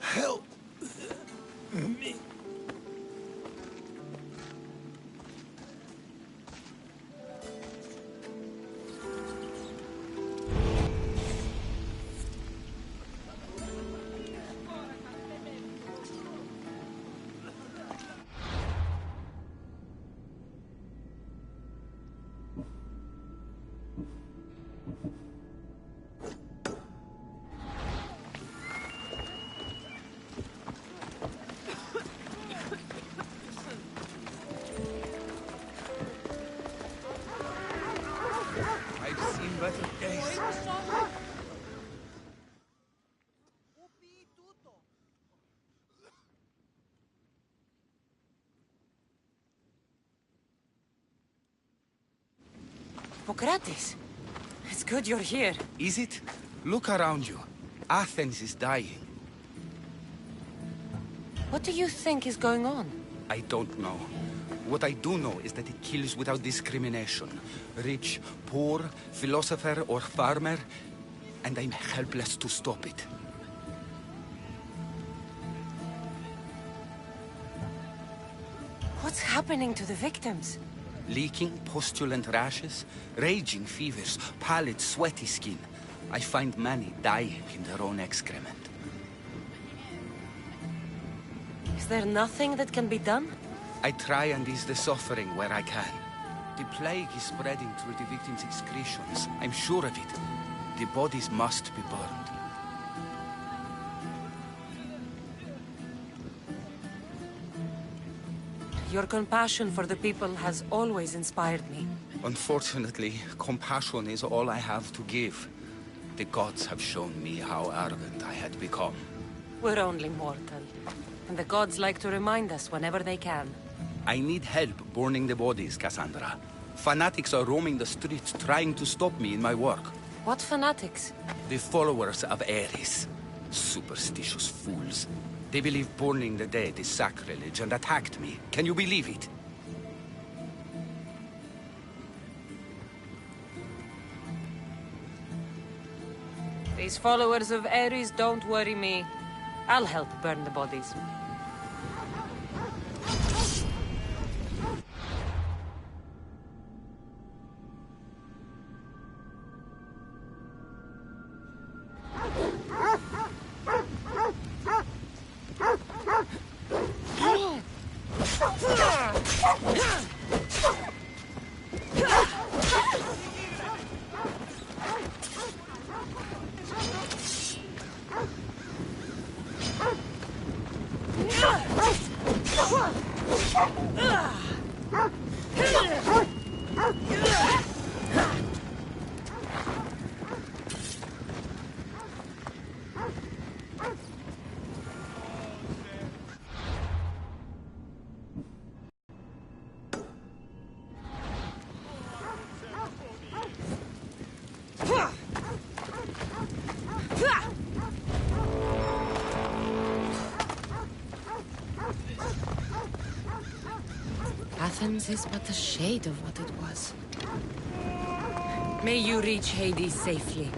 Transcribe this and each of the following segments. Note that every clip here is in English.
Help me. Hippocrates, it's good you're here. Is it? Look around you. Athens is dying. What do you think is going on? I don't know. What I do know is that it kills without discrimination. Rich, poor, philosopher or farmer, and I'm helpless to stop it. What's happening to the victims? Leaking, pustulant rashes, raging fevers, pallid, sweaty skin. I find many dying in their own excrement. Is there nothing that can be done? I try and ease the suffering where I can. The plague is spreading through the victims' excretions. I'm sure of it. The bodies must be burned. Your compassion for the people has always inspired me. Unfortunately, compassion is all I have to give. The gods have shown me how arrogant I had become. We're only mortal, and the gods like to remind us whenever they can. I need help burning the bodies, Cassandra. Fanatics are roaming the streets trying to stop me in my work. What fanatics? The followers of Ares. Superstitious fools. They believe burning the dead is sacrilege and attacked me. Can you believe it? These followers of Ares don't worry me. I'll help burn the bodies. Athens is but a shade of what it was. May you reach Hades safely.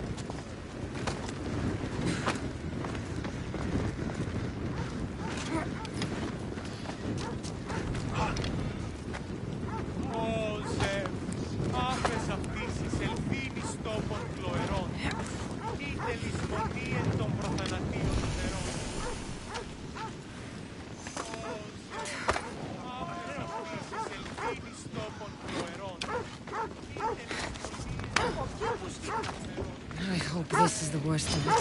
I hope this is the worst of it.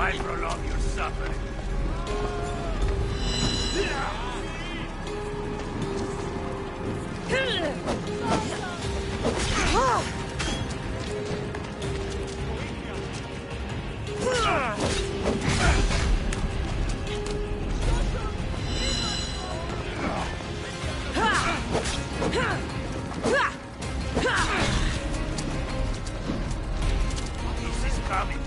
Why prolong your suffering? This is coming,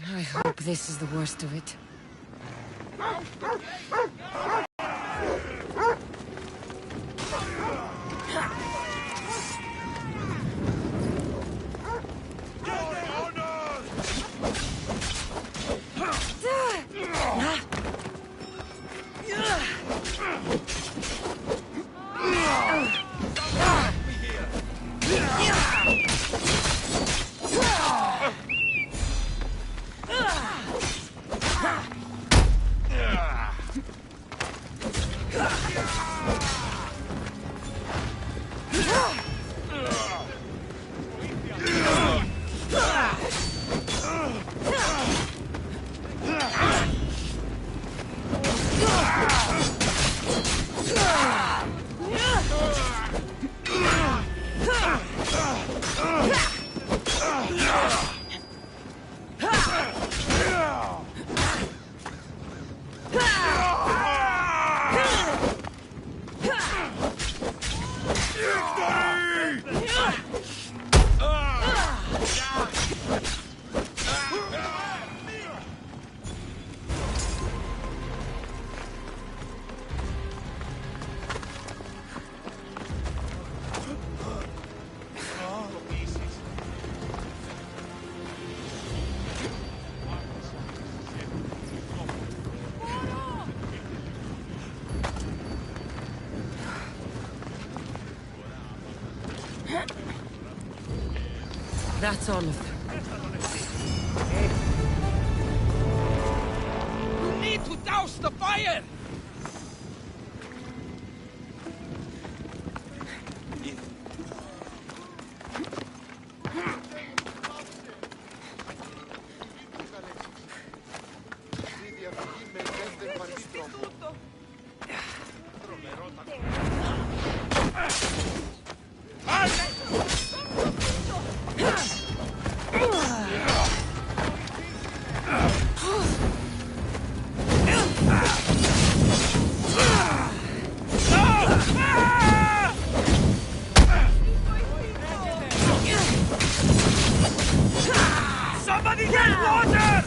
I hope this is the worst of it. That's all of them. You need to douse the fire! Fire! Somebody get water!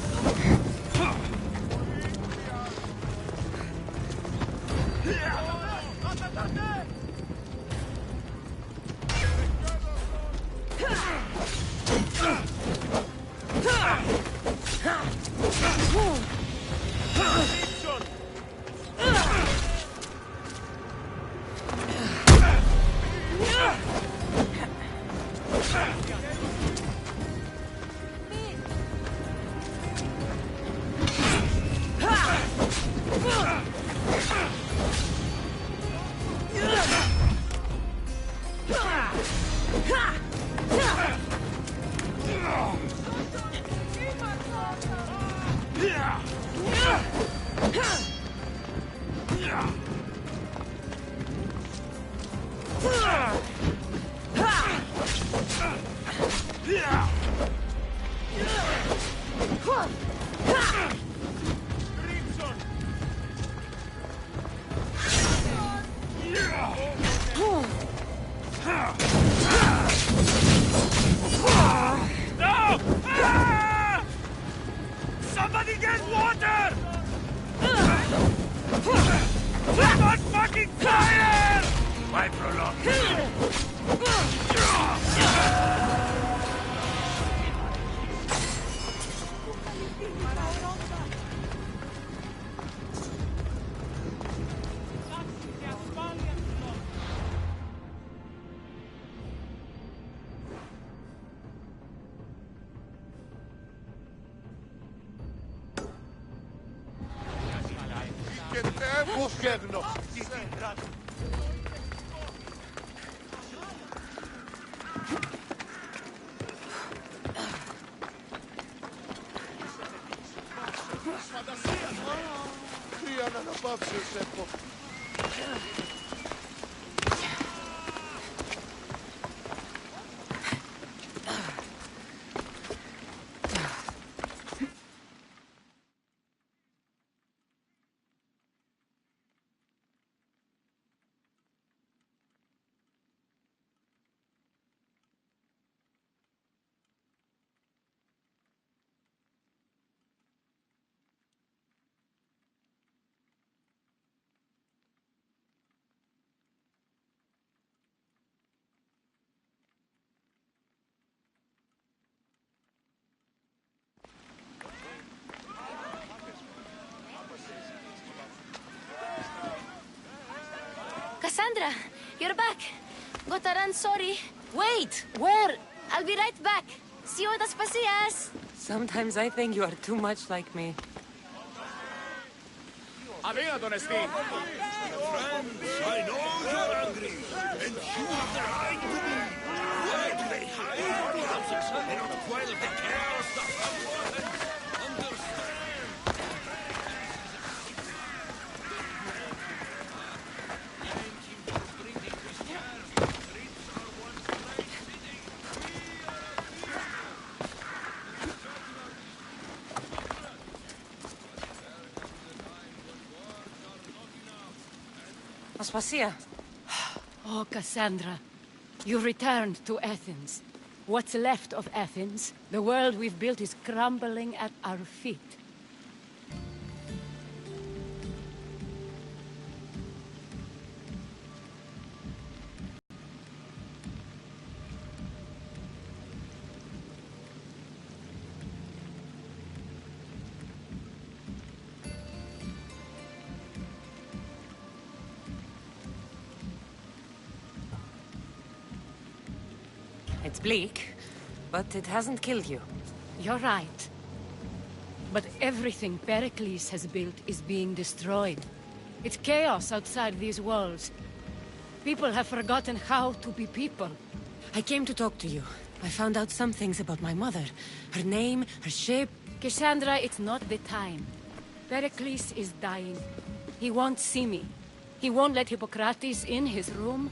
No! Ah! Somebody get water! I'm on fucking fire! Why prolong? Cassandra, you're back. Gotta run, sorry. Wait! Where? I'll be right back. See you at las pasillas. Sometimes I think you are too much like me. Arriba, Don Steve! I know you're angry, and you have the right to be. Why do they hide themselves and not quell the chaos that someone understand? Aspasia. Oh, Cassandra, you returned to Athens. What's left of Athens, the world we've built, is crumbling at our feet. It's bleak, but it hasn't killed you. You're right. But everything Pericles has built is being destroyed. It's chaos outside these walls. People have forgotten how to be people. I came to talk to you. I found out some things about my mother. Her name, her shape. Cassandra, it's not the time. Pericles is dying. He won't see me. He won't let Hippocrates in his room.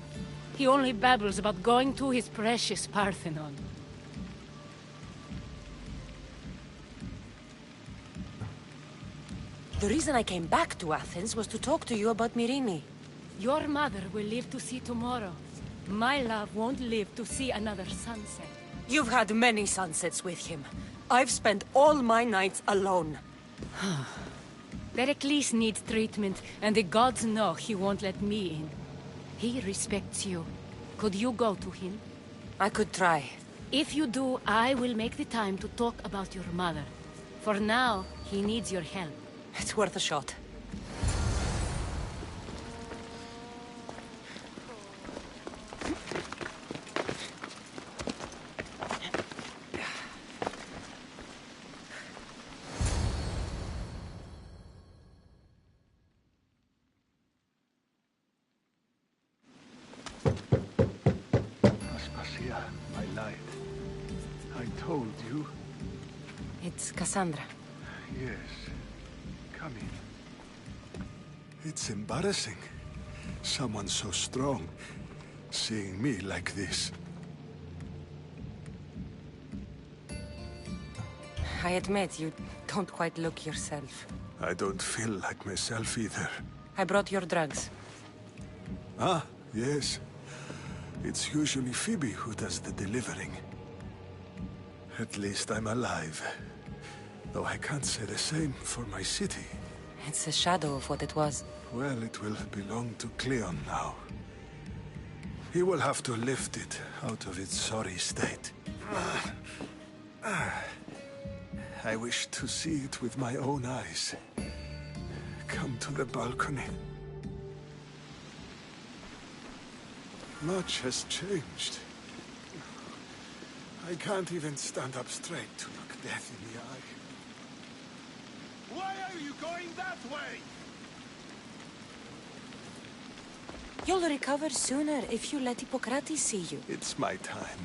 He only babbles about going to his precious Parthenon. The reason I came back to Athens was to talk to you about Myrine. Your mother will live to see tomorrow. My love won't live to see another sunset. You've had many sunsets with him. I've spent all my nights alone. Pericles needs treatment, and the gods know he won't let me in. He respects you. Could you go to him? I could try. If you do, I will make the time to talk about your mother. For now, he needs your help. It's worth a shot. Aspasia, I lied. I told you. It's Cassandra. Yes. Come in. It's embarrassing. Someone so strong, seeing me like this. I admit, you don't quite look yourself. I don't feel like myself either. I brought your drugs. Ah, yes. It's usually Phoebe who does the delivering. At least I'm alive. Though I can't say the same for my city. It's a shadow of what it was. Well, it will belong to N.G.On now. He will have to lift it out of its sorry state. I wish to see it with my own eyes. Come to the balcony. Much has changed. I can't even stand up straight to look death in the eye. Why are you going that way? You'll recover sooner if you let Hippocrates see you. It's my time.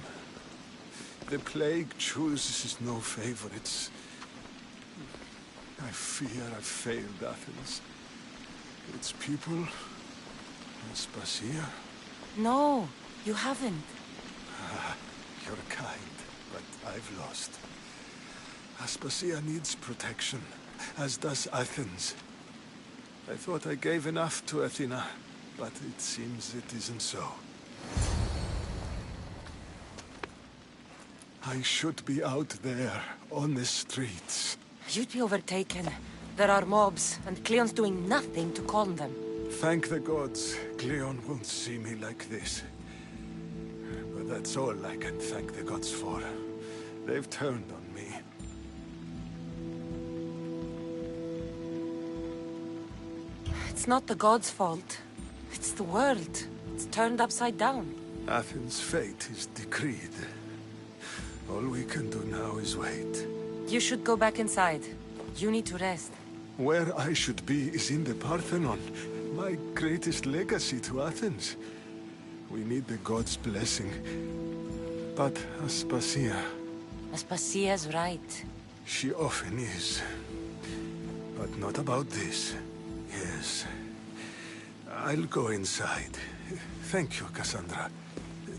The plague chooses no favorites. I fear I've failed Athens. Its people, Aspasia. No, you haven't. You're kind, but I've lost. Aspasia needs protection, as does Athens. I thought I gave enough to Athena, but it seems it isn't so. I should be out there, on the streets. You'd be overtaken. There are mobs, and Cleon's doing nothing to calm them. Thank the gods, N.G.On won't see me like this. But that's all I can thank the gods for. They've turned on me. It's not the gods' fault. It's the world. It's turned upside down. Athens' fate is decreed. All we can do now is wait. You should go back inside. You need to rest. Where I should be is in the Parthenon, my greatest legacy to Athens. We need the gods' blessing. But Aspasia... Aspasia's right. She often is. But not about this. Yes. I'll go inside. Thank you, Cassandra.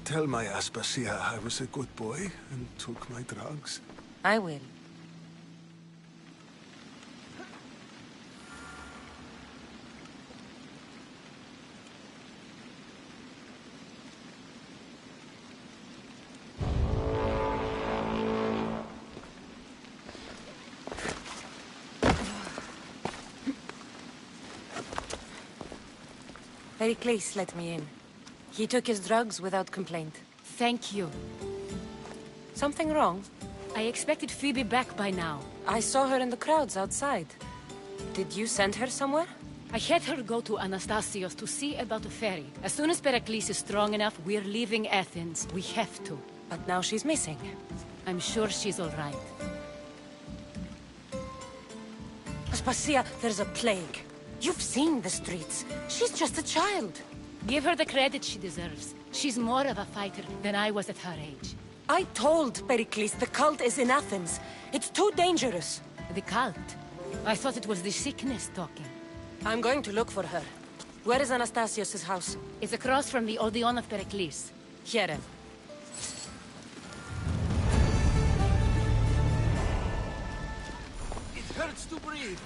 Tell my Aspasia I was a good boy and took my drugs. I will. Pericles let me in. He took his drugs without complaint. Thank you. Something wrong? I expected Phoebe back by now. I saw her in the crowds outside. Did you send her somewhere? I had her go to Anastasios to see about a ferry. As soon as Pericles is strong enough, we're leaving Athens. We have to. But now she's missing. I'm sure she's all right. Aspasia, there's a plague. You've seen the streets. She's just a child. Give her the credit she deserves. She's more of a fighter than I was at her age. I told Pericles the cult is in Athens. It's too dangerous. The cult? I thought it was the sickness talking. I'm going to look for her. Where is Anastasios' house? It's across from the Odeon of Pericles. Here. It hurts to breathe.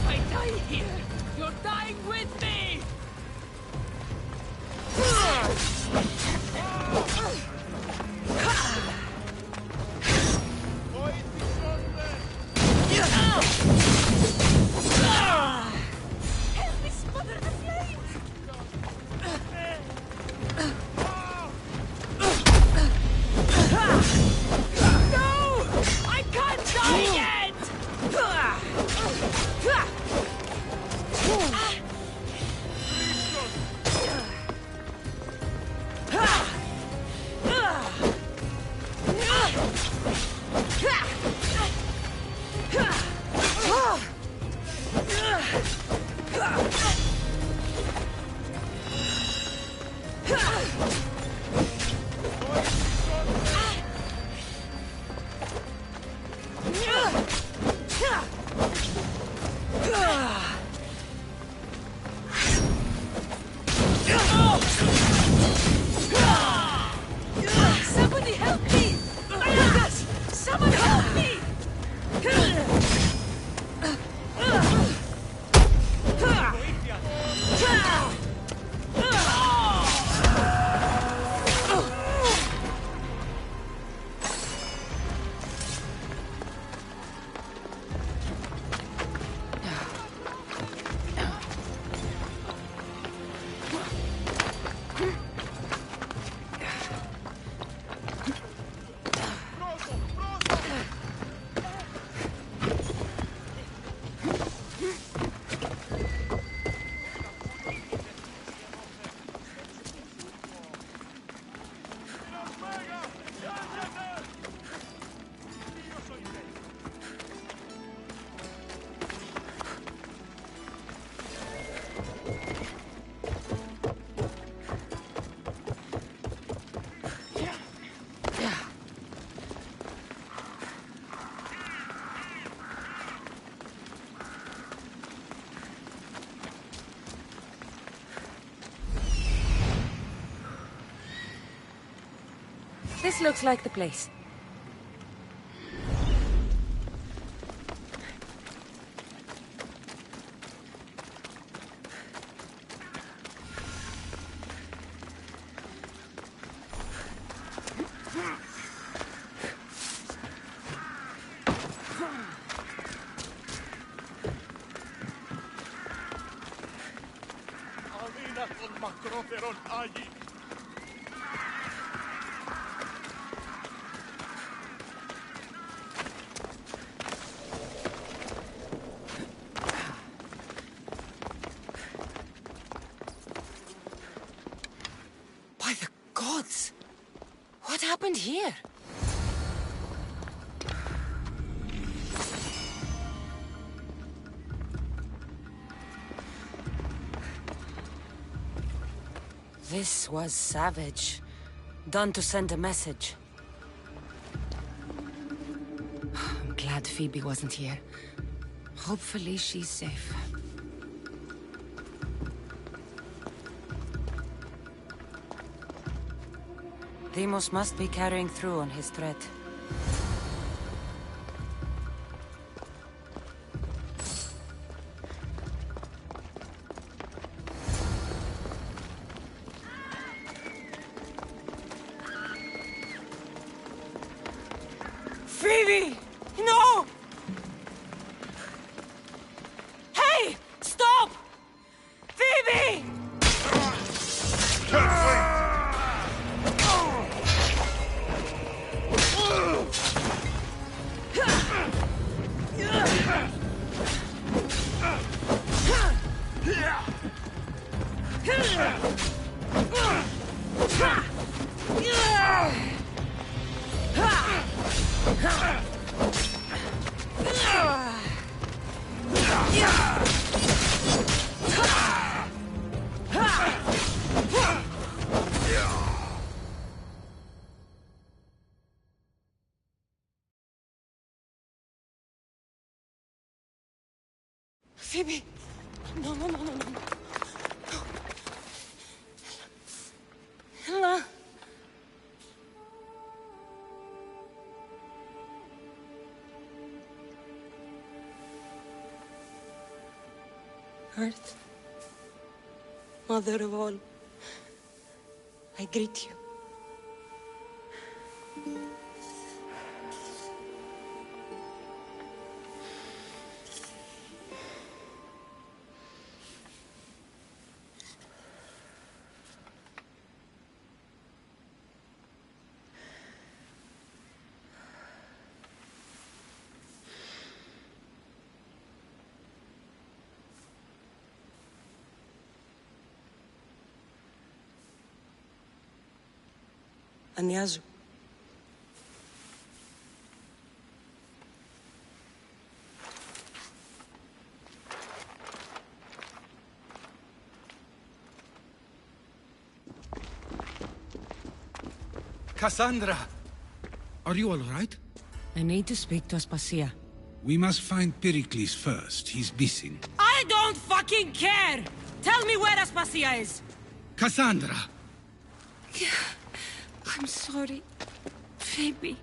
I die here! You're dying with me! Help me smother the flames! No! I can't die yet! Somebody help me! Lucas! Someone help me! This looks like the place. By the gods! What happened here? This was savage. Done to send a message. I'm glad Phoebe wasn't here. Hopefully she's safe. Deimos must be carrying through on his threat. Phoebe! No! Hey! Stop! Phoebe! Phoebe! No, no, no, no, no. Ella. Earth, Mother of all, I greet you. Anyazu. Cassandra! Are you all right? I need to speak to Aspasia. We must find Pericles first. He's missing. I don't fucking care! Tell me where Aspasia is! Cassandra! I'm sorry, Phoebe.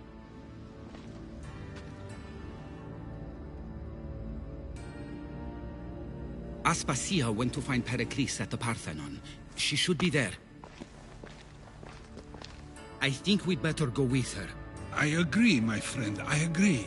Aspasia went to find Pericles at the Parthenon. She should be there. I think we'd better go with her. I agree, my friend. I agree.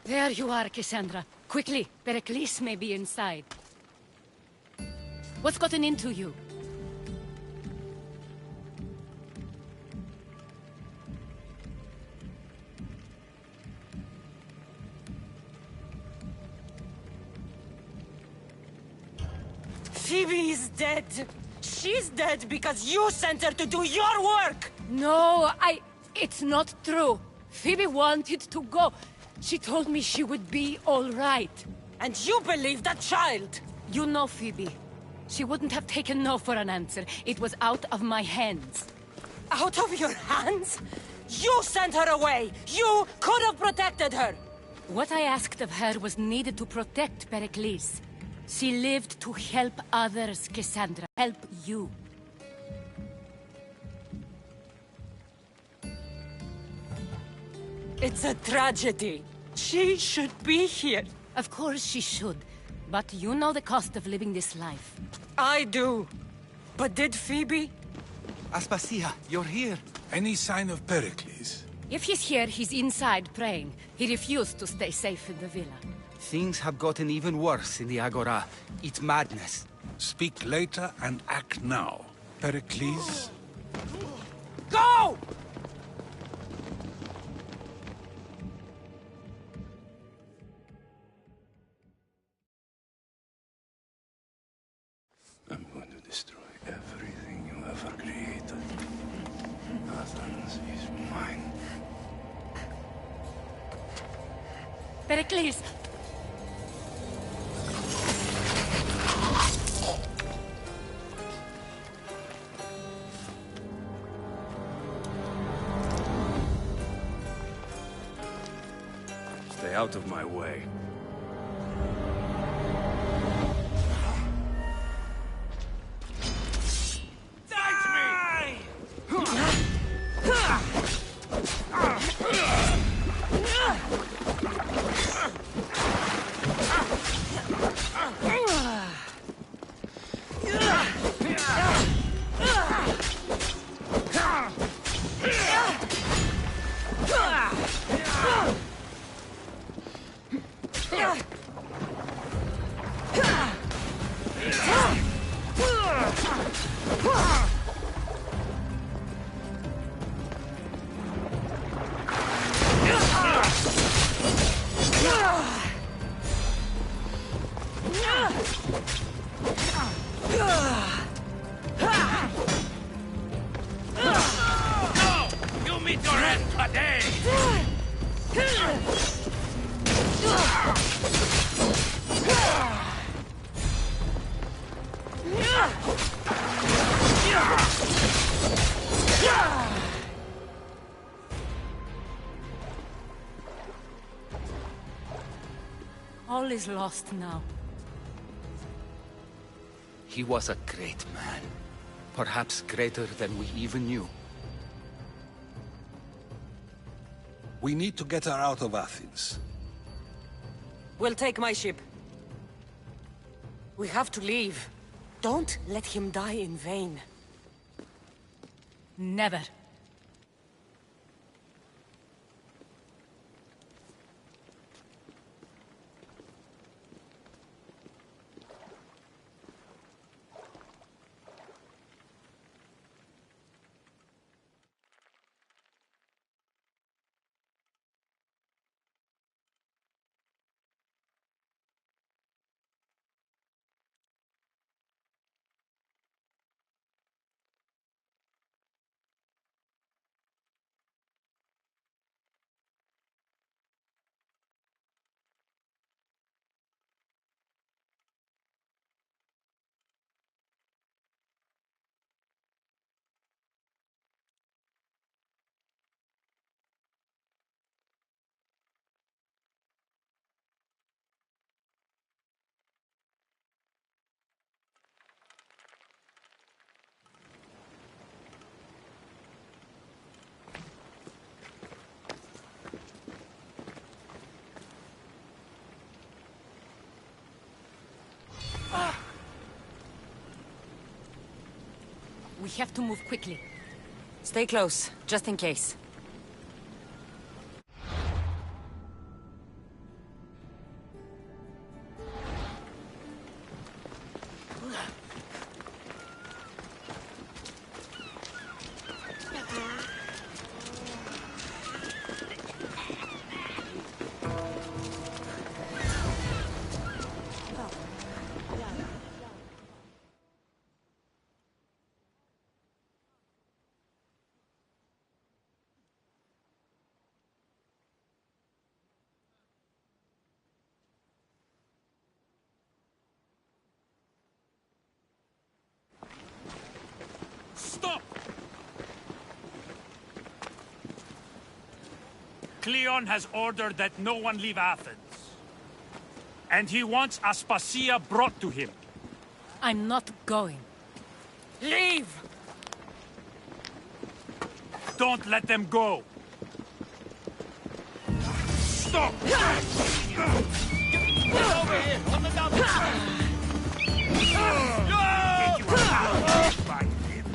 There you are, Cassandra. Quickly, Pericles may be inside. What's gotten into you? Phoebe is dead. She's dead because you sent her to do your work! No, it's not true. Phoebe wanted to go. She told me she would be all right. And you believe that child? You know Phoebe. She wouldn't have taken no for an answer. It was out of my hands. Out of your hands? You sent her away! You could have protected her! What I asked of her was needed to protect Pericles. She lived to help others, Cassandra. Help you. It's a tragedy. She should be here. Of course she should. But you know the cost of living this life. I do. But did Phoebe? Aspasia, you're here. Any sign of Pericles? If he's here, he's inside praying. He refused to stay safe in the villa. Things have gotten even worse in the Agora. It's madness. Speak later and act now. Pericles? Go! I'm going to destroy everything you ever created. Athens is mine. Pericles! Stay out of my way. All is lost now. He was a great man. Perhaps greater than we even knew. We need to get her out of Athens. We'll take my ship. We have to leave. Don't let him die in vain. Never. We have to move quickly. Stay close, just in case. N.G.On has ordered that no one leave Athens. And he wants Aspasia brought to him. I'm not going. Leave! Don't let them go! Stop! Get over here! On the double! Get you out! Fight him!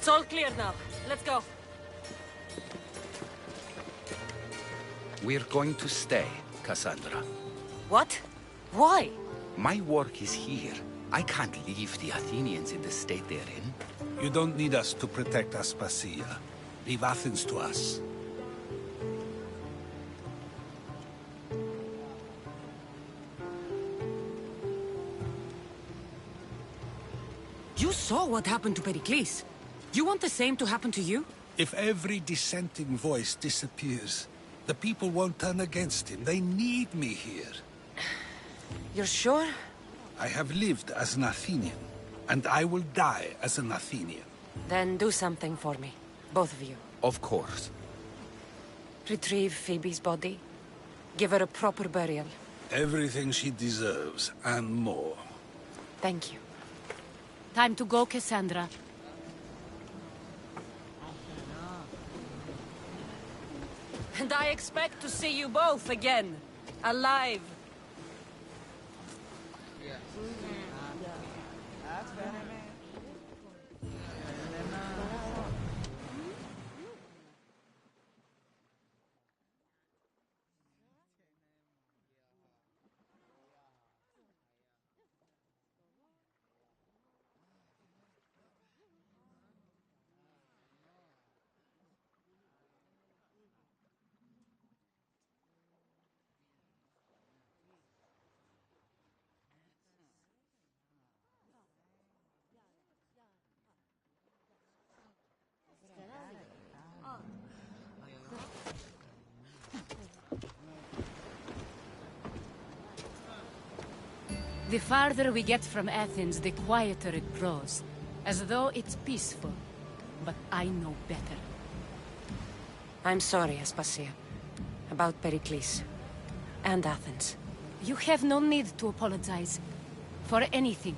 It's all clear now. Let's go. We're going to stay, Cassandra. What? Why? My work is here. I can't leave the Athenians in the state they're in. You don't need us to protect Aspasia. Leave Athens to us. You saw what happened to Pericles. You want the same to happen to you? If every dissenting voice disappears, the people won't turn against him. They need me here. You're sure? I have lived as an Athenian, and I will die as an Athenian. Then do something for me. Both of you. Of course. Retrieve Phoebe's body. Give her a proper burial. Everything she deserves, and more. Thank you. Time to go, Cassandra. And I expect to see you both again. Alive. The farther we get from Athens, the quieter it grows. as though it's peaceful. But I know better. I'm sorry, Aspasia. About Pericles. And Athens. You have no need to apologize. For anything.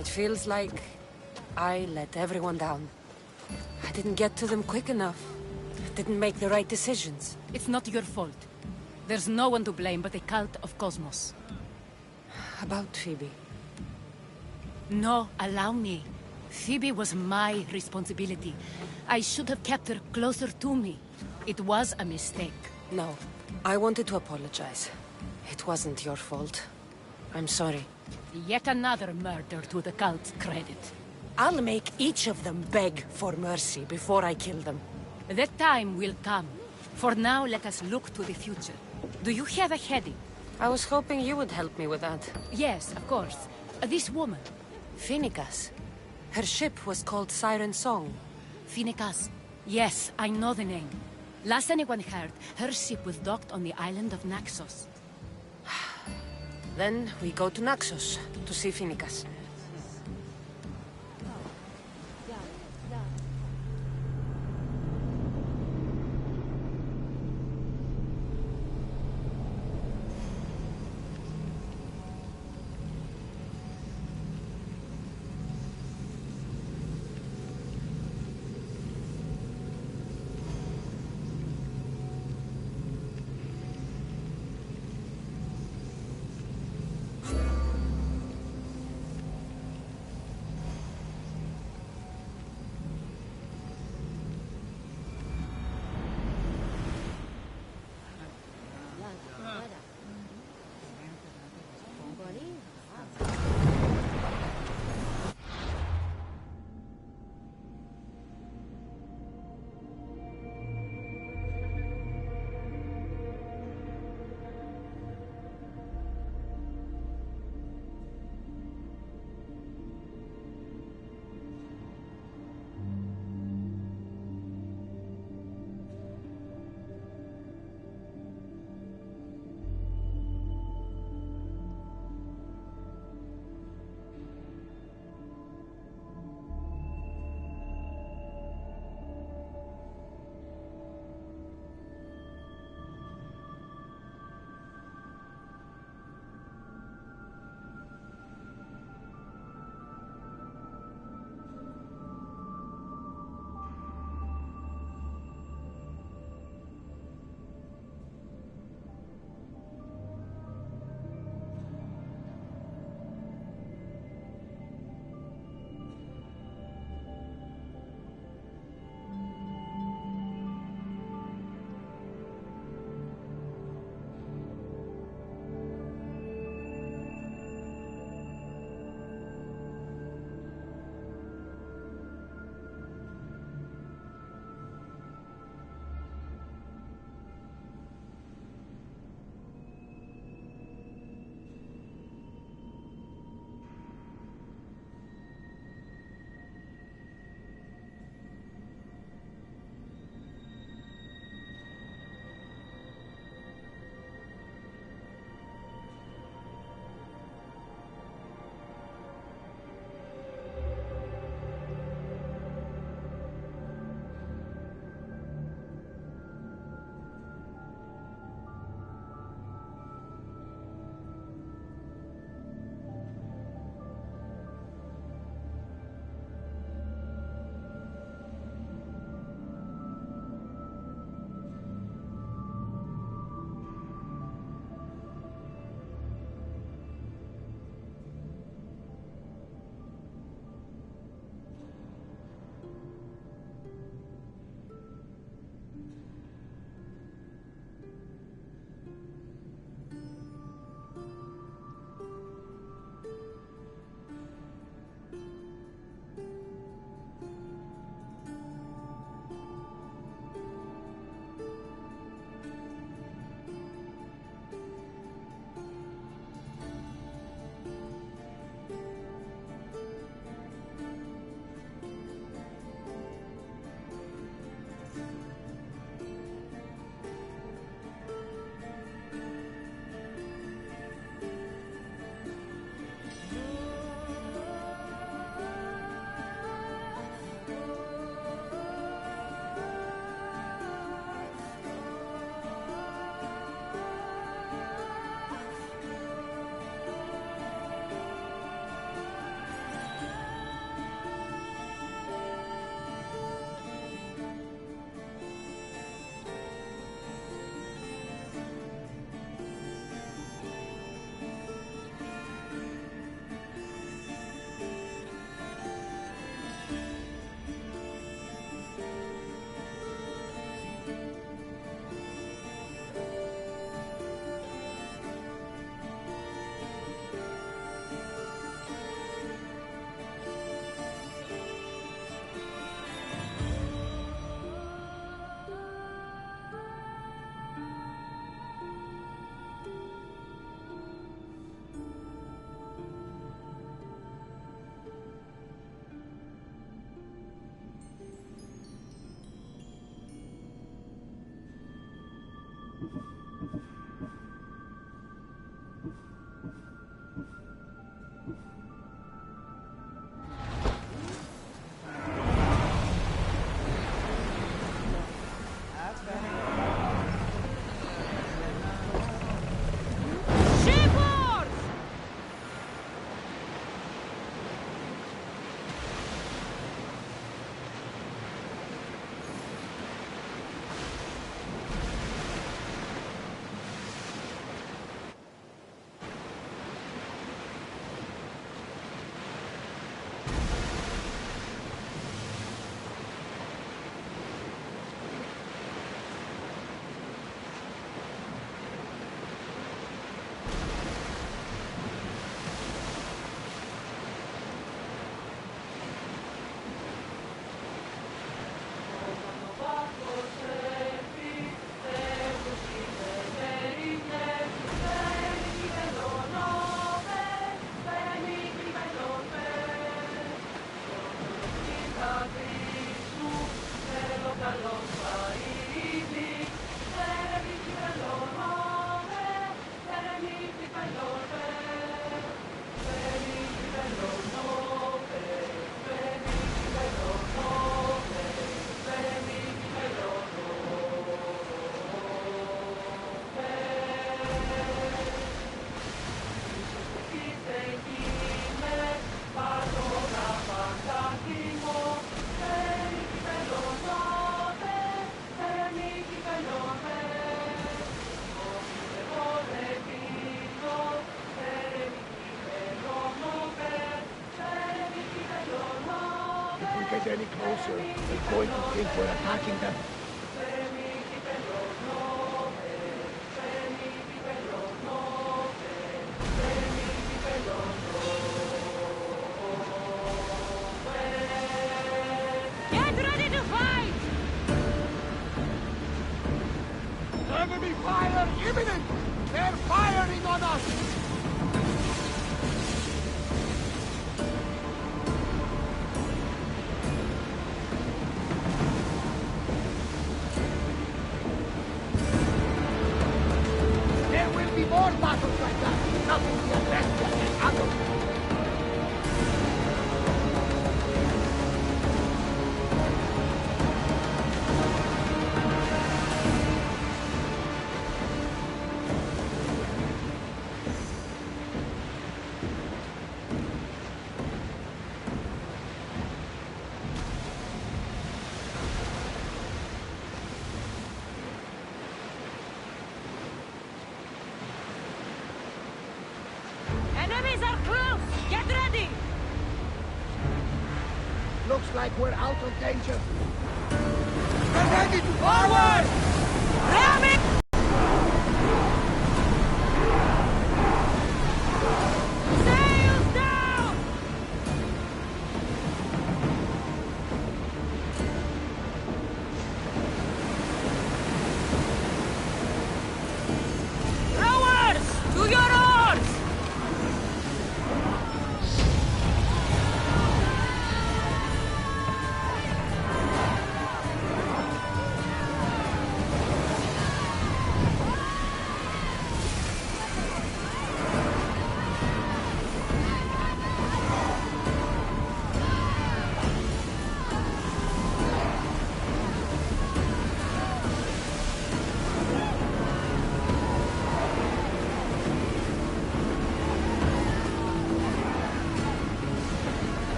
It feels like I let everyone down. I didn't get to them quick enough. Didn't make the right decisions. It's not your fault. There's no one to blame but the cult of Cosmos. About Phoebe. No, allow me. Phoebe was my responsibility. I should have kept her closer to me. It was a mistake. No, I wanted to apologize. It wasn't your fault. I'm sorry. Yet another murder to the cult's credit. I'll make each of them beg for mercy before I kill them. That time will come. For now, let us look to the future. Do you have a heading? I was hoping you would help me with that. Yes, of course. This woman. Phoenicas. Her ship was called Siren Song. Phoenicas. Yes, I know the name. Last anyone heard, her ship was docked on the island of Naxos. Then we go to Naxos to see Phoenicas. get any closer, they're going to think we're attacking them. Get ready to fight! Enemy fire imminent! They're firing on us! There will be more battles like that! Nothing the aggressor can handle! Enemies are close! Get ready! Looks like we're out of danger. We're ready to forward! Ram it! Sails down! Rowers! To your oars!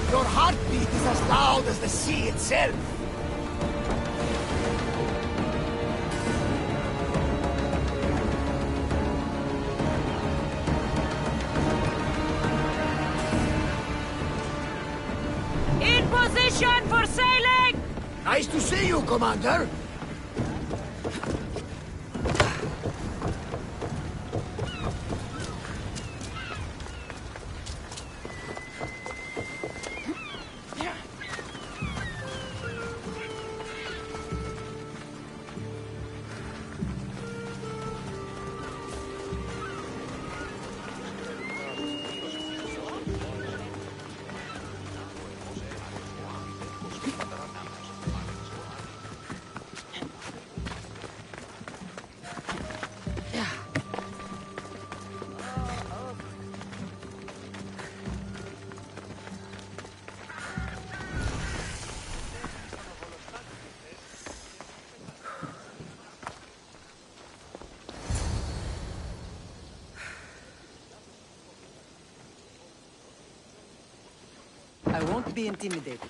Your heartbeat is as loud as the sea itself. In position for sailing! Nice to see you, Commander. I won't be intimidated.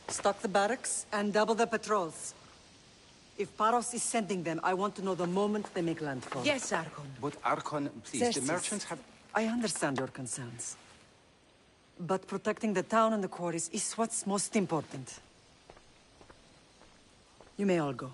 Stock the barracks and double the patrols. If Paros is sending them, I want to know the moment they make landfall. Yes, Archon. But Archon, please, Xerxes, the merchants have... I understand your concerns. But protecting the town and the quarries is what's most important. You may all go.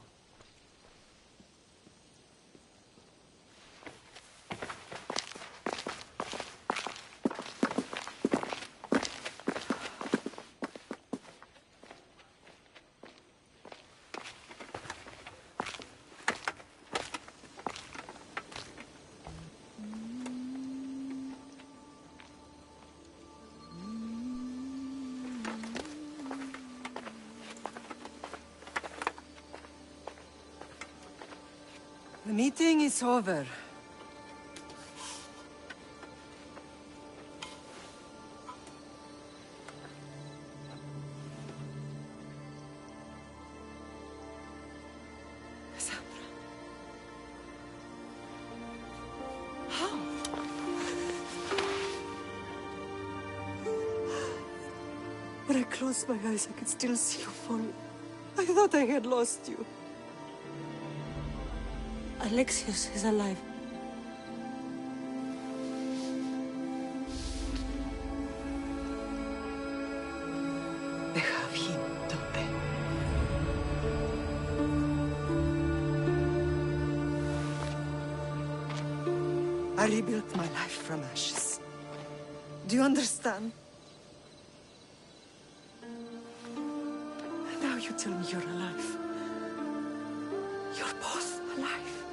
The meeting is over. Cassandra. How? When I closed my eyes, I could still see you fall. I thought I had lost you. Alexios is alive. I rebuilt my life from ashes. Do you understand? Now you tell me you're alive. You're both alive.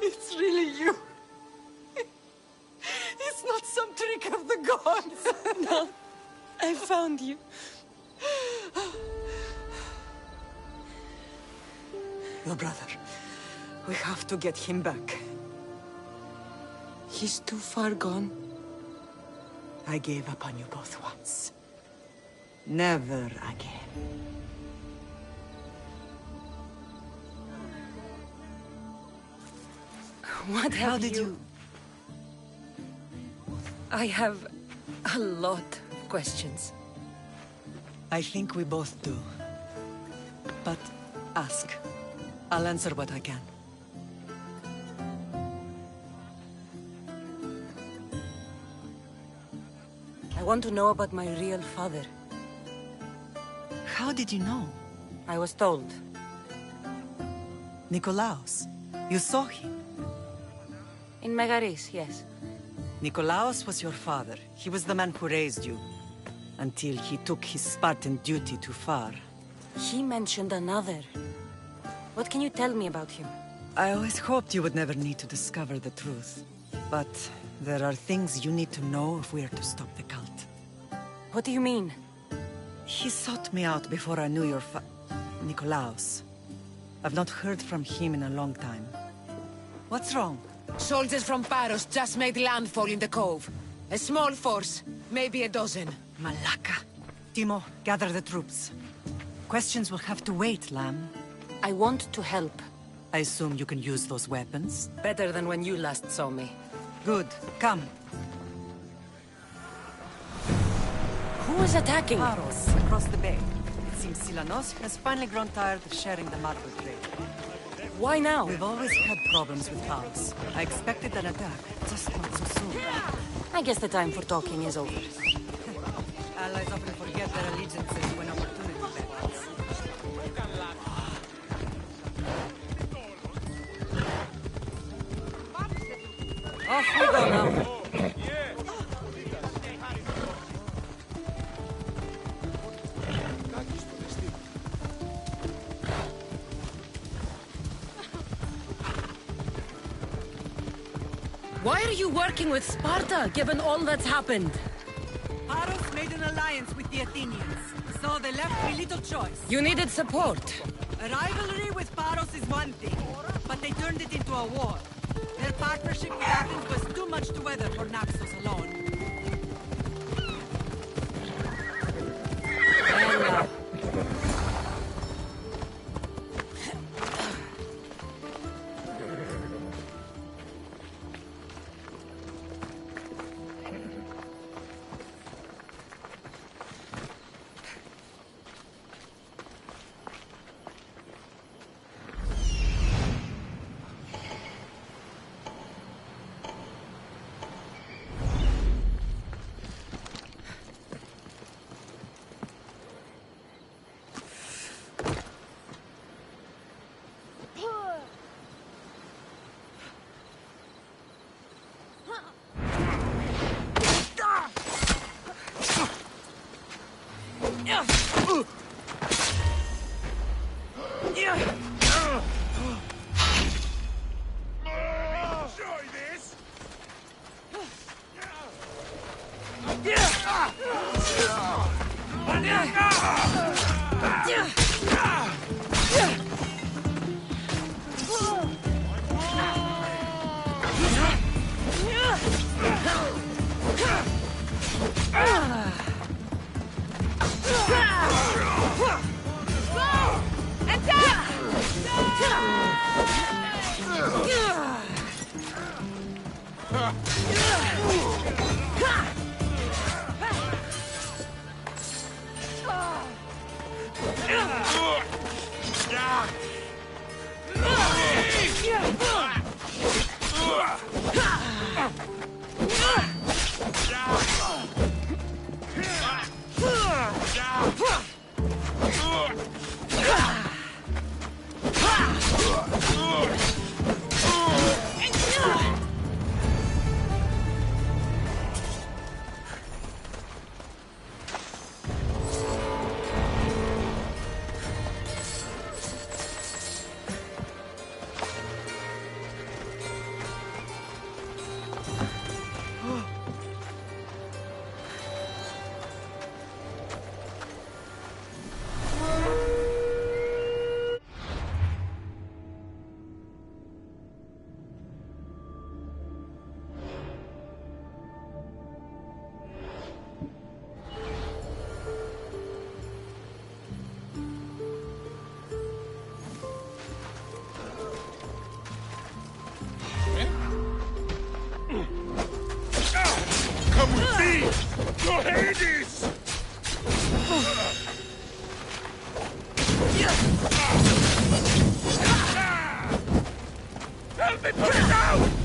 It's really you. It's not some trick of the gods. No, I found you. Your brother. We have to get him back. He's too far gone. I gave up on you both once. Never again. What How have did you... I have a lot of questions. I think we both do. But ask. I'll answer what I can. I want to know about my real father. How did you know? I was told. Nikolaos. You saw him. In Megaris, yes. Nikolaos was your father. He was the man who raised you. Until he took his Spartan duty too far. He mentioned another. What can you tell me about him? I always hoped you would never need to discover the truth. But there are things you need to know if we are to stop the cult. What do you mean? He sought me out before I knew your Nikolaos. I've not heard from him in a long time. What's wrong? Soldiers from Paros just made landfall in the cove. A small force, maybe a dozen. Malaka. Timo, gather the troops. Questions will have to wait, Lamb. I want to help. I assume you can use those weapons? Better than when you last saw me. Good. Come. Who is attacking? Paros, across the bay. It seems Silanos has finally grown tired of sharing the marble trade. Why now? We've always had problems with Paros. I expected an attack, just not so soon. I guess the time for talking is over. Allies often forget their allegiances when opportunity beckons. Off we go now. Why are you working with Sparta, given all that's happened? Paros made an alliance with the Athenians, so they left me little choice. You needed support. A rivalry with Paros is one thing, but they turned it into a war. Their partnership with Athens was too much to weather for Naxos alone. To Hades! Help me put it down!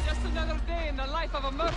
Just another day in the life of a murderer.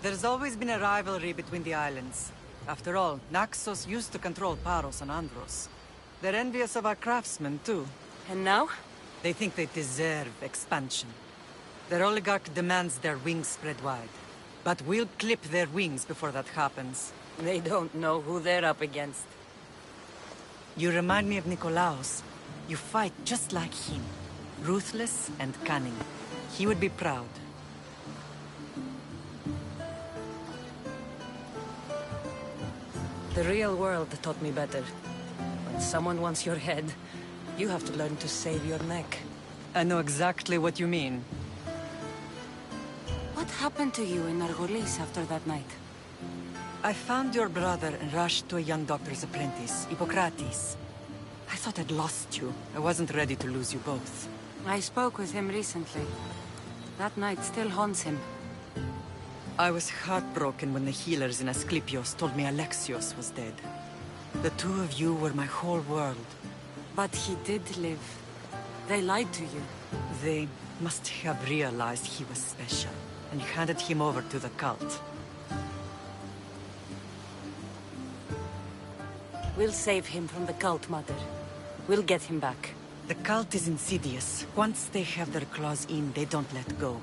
There's always been a rivalry between the islands. After all, Naxos used to control Paros and Andros. They're envious of our craftsmen, too. And now? They think they deserve expansion. Their oligarch demands their wings spread wide. But we'll clip their wings before that happens. They don't know who they're up against. You remind me of Nikolaos. You fight just like him. Ruthless and cunning. He would be proud. The real world taught me better. When someone wants your head, you have to learn to save your neck. I know exactly what you mean. What happened to you in Argolis after that night? I found your brother and rushed to a young doctor's apprentice, Hippocrates. I thought I'd lost you. I wasn't ready to lose you both. I spoke with him recently. That night still haunts him. I was heartbroken when the healers in Asclepios told me Alexios was dead. The two of you were my whole world. But he did live. They lied to you. They must have realized he was special and handed him over to the cult. We'll save him from the cult, Mother. We'll get him back. The cult is insidious. Once they have their claws in, they don't let go.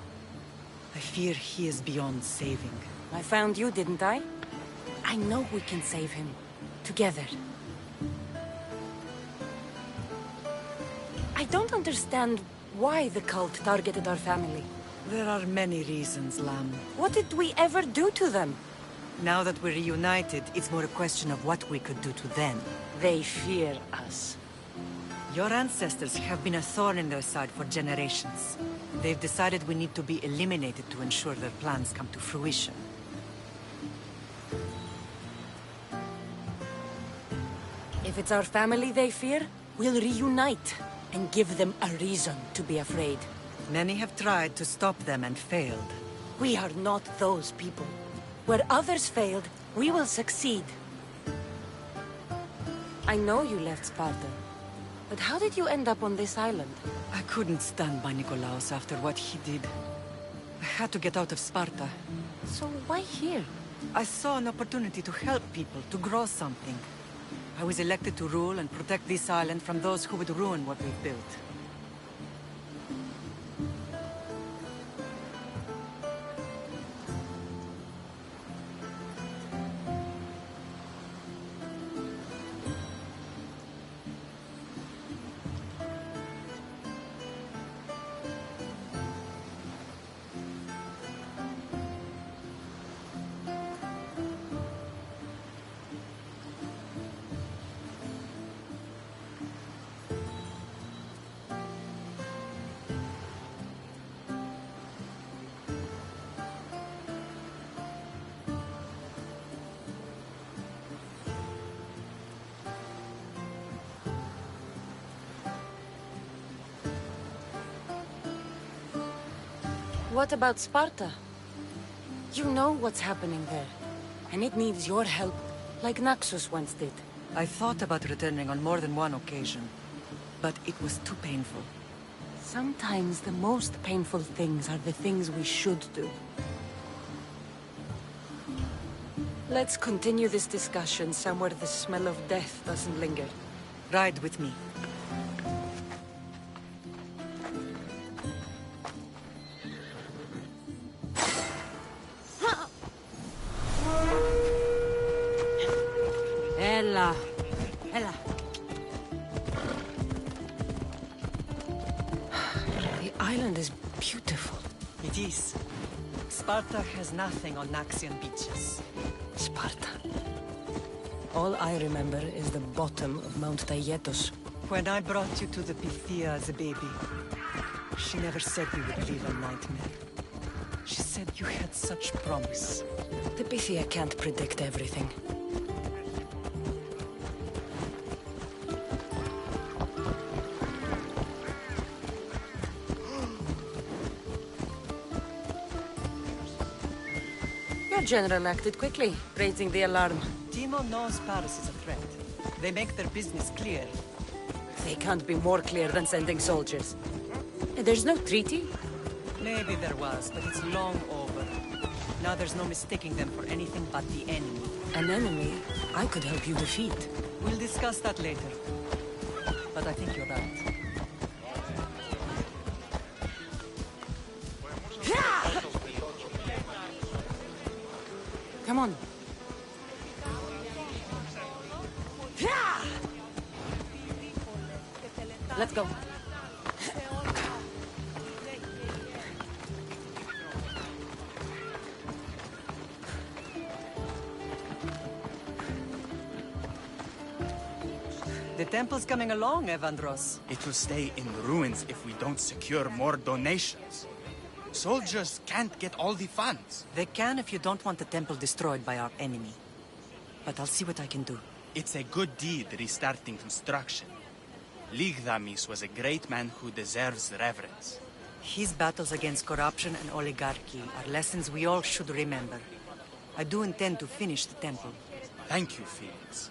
I fear he is beyond saving. I found you, didn't I? I know we can save him. Together. I don't understand why the cult targeted our family. There are many reasons, Lamb. What did we ever do to them? Now that we're reunited, it's more a question of what we could do to them. They fear us. Your ancestors have been a thorn in their side for generations. They've decided we need to be eliminated to ensure their plans come to fruition. If it's our family they fear, we'll reunite and give them a reason to be afraid. Many have tried to stop them and failed. We are not those people. Where others failed, we will succeed. I know you left Sparta, but how did you end up on this island? I couldn't stand by Nikolaos after what he did. I had to get out of Sparta. So why here? I saw an opportunity to help people, to grow something. I was elected to rule and protect this island from those who would ruin what we've built. What about Sparta? You know what's happening there, and it needs your help, like Naxos once did. I thought about returning on more than one occasion, but it was too painful. Sometimes the most painful things are the things we should do. Let's continue this discussion somewhere the smell of death doesn't linger. Ride with me. Ella. Ella. The island is beautiful. It is. Sparta has nothing on Naxian beaches. Sparta. All I remember is the bottom of Mount Taygetos. When I brought you to the Pythia as a baby, she never said we would live a nightmare. She said you had such promise. The Pythia can't predict everything. Your general acted quickly, raising the alarm. Timo knows Paris is a threat. They make their business clear. They can't be more clear than sending soldiers. There's no treaty? Maybe there was, but it's long over. Now there's no mistaking them for anything but the enemy. An enemy I could help you defeat. We'll discuss that later. But I think you're right. Come on. Let's go. temple's coming along, Evandros. It will stay in ruins if we don't secure more donations. Soldiers can't get all the funds. They can if you don't want the temple destroyed by our enemy. But I'll see what I can do. It's a good deed restarting construction. Ligdamis was a great man who deserves reverence. His battles against corruption and oligarchy are lessons we all should remember. I do intend to finish the temple. Thank you, Felix.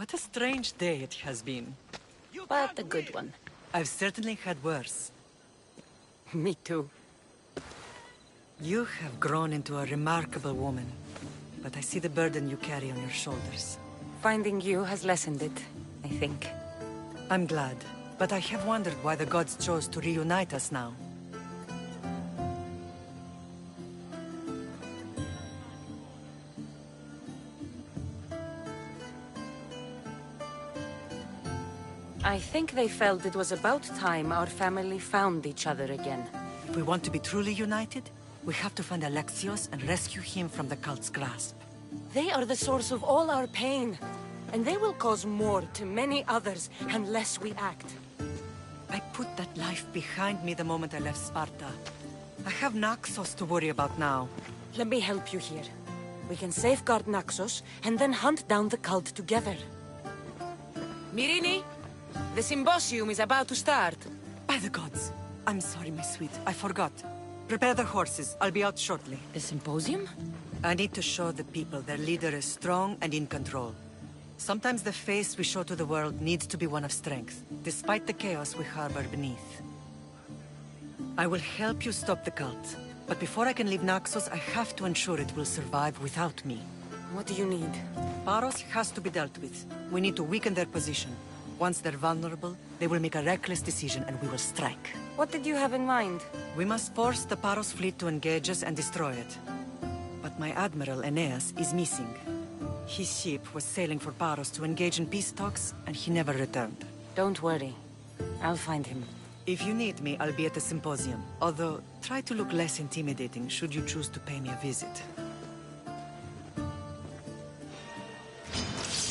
What a strange day it has been. But a good one. I've certainly had worse. Me too. You have grown into a remarkable woman, but I see the burden you carry on your shoulders. Finding you has lessened it, I think. I'm glad, but I have wondered why the gods chose to reunite us now. I think they felt it was about time our family found each other again. If we want to be truly united, we have to find Alexios and rescue him from the cult's grasp. They are the source of all our pain, and they will cause more to many others unless we act. I put that life behind me the moment I left Sparta. I have Naxos to worry about now. Let me help you here. We can safeguard Naxos, and then hunt down the cult together. Myrrine, the symposium is about to start. By the gods. I'm sorry, my sweet. I forgot. Prepare the horses. I'll be out shortly. The symposium? I need to show the people their leader is strong and in control. Sometimes the face we show to the world needs to be one of strength, despite the chaos we harbor beneath. I will help you stop the cult, but before I can leave Naxos, I have to ensure it will survive without me. What do you need? Paros has to be dealt with. We need to weaken their position. Once they're vulnerable, they will make a reckless decision and we will strike. What did you have in mind? We must force the Paros fleet to engage us and destroy it. But my admiral, Aeneas, is missing. His ship was sailing for Paros to engage in peace talks, and he never returned. Don't worry. I'll find him. If you need me, I'll be at the symposium. Although, try to look less intimidating should you choose to pay me a visit.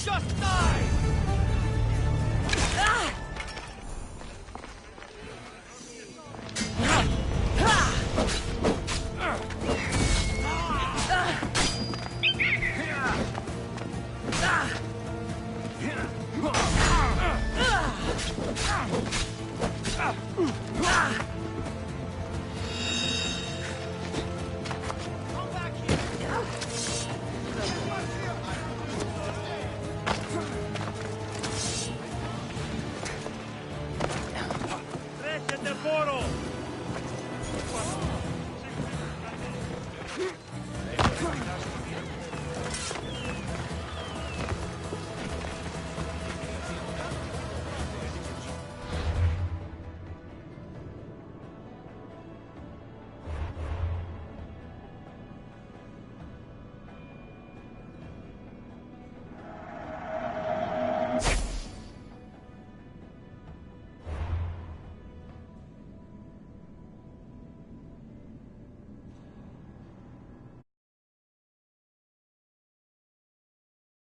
Just die!